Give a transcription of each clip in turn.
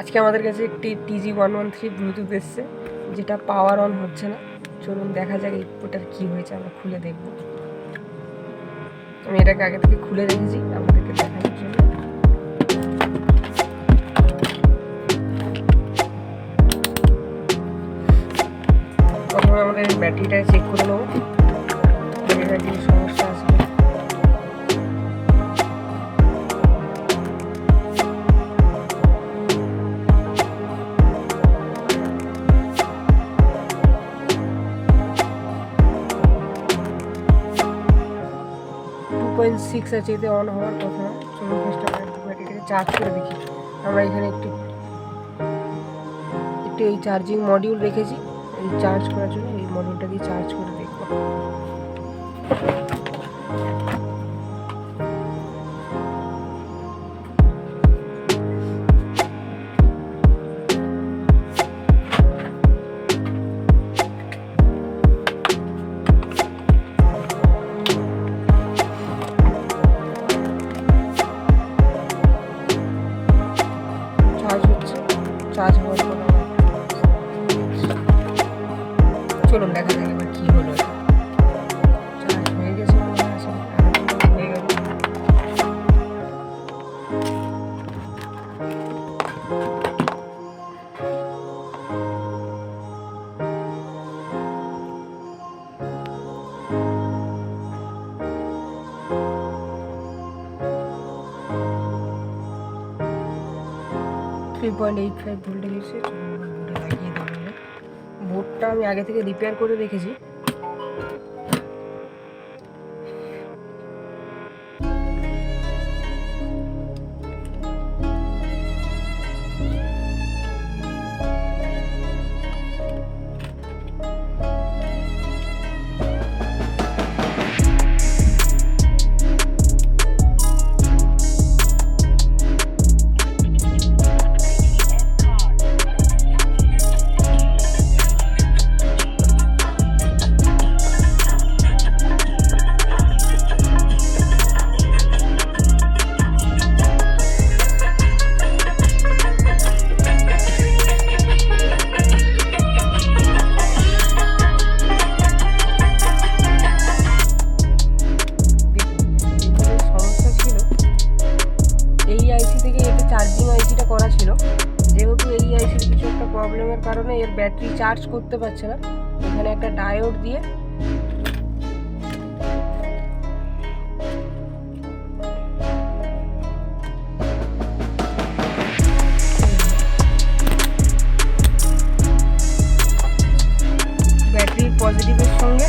আজকে আমাদের কাছে একটি tg113 ব্লুটুথ এসছে, যেটা পাওয়ার অন হচ্ছে না। চলুন দেখা যাক ওটার কী হয়েছে, আমরা খুলে দেখব। আমি এটাকে আগে থেকে খুলে রেখেছি আপনাদেরকে দেখানোর জন্য। প্রথমে আমাদের ব্যাটারিটা চেক করে নেব, ব্যাটারির সমস্যা আছে। 2.6 আছে, এতে অন হওয়ার কথা না। চলুন ফার্স্ট আমরা ব্যাটারিটাকে চার্জ করে দেখি। আমরা এখানে একটু এই চার্জিং মডিউল রেখেছি এই চার্জ করার জন্য। এই মডিউলটা দিয়ে চার্জ করে দেখব। চার্জ হচ্ছে, চার্জ হওয়ার পর চলুন দেখা যাক এবার কী হলো। চার্জ হয়ে গেছে, হয়ে গেল। .85 ভোল্টেজ এসে বোর্ডে লাগিয়ে দেবো। বোর্ডটা আমি আগে থেকে রিপেয়ার করে রেখেছি। চার্জিং আইসিটা করা ছিল, যেহেতু এই আইসির কিছু একটা প্রবলেমের কারণে এর ব্যাটারি চার্জ করতে পারছে না। এখানে একটা ডায়োড দিয়ে ব্যাটারির পজিটিভের সঙ্গে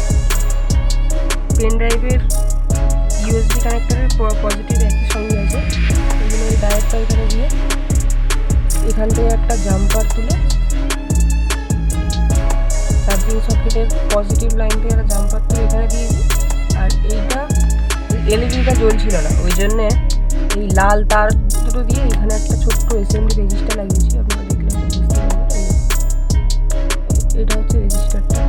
পেন ড্রাইভের ইউএসবি কানেক্টরের পজিটিভ একই সঙ্গে আছে। এই জন্য এই ডায়োডটা এখানে দিয়ে এখান থেকে একটা জাম্পার তুলে চার্জিং সকেটের পজিটিভ লাইন থেকে একটা জাম্পার তুলে এখানে দিয়েছি। আর এইটা এলইডিটা জ্বলছিল না, ওই জন্যে এই লাল তার দুটো দিয়ে এখানে একটা ছোট্ট এসএমডি রেজিস্টার লাগিয়েছি। আপনারা দেখলে বুঝতে পারবেন এটা হচ্ছে রেজিস্টারটা।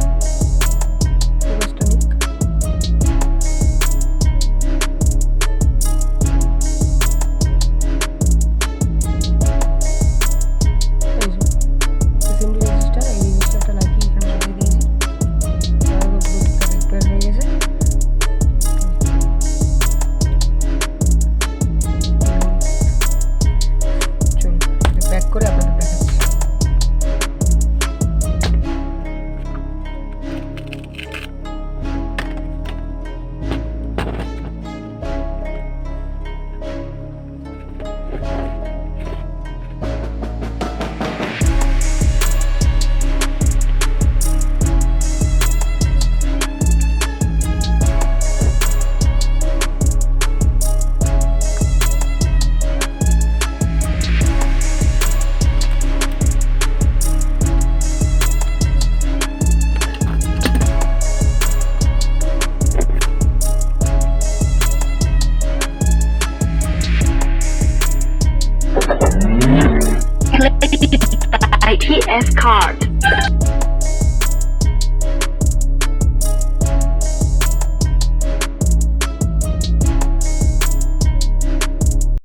করে আপনাদের দেখাচ্ছি। IPS card.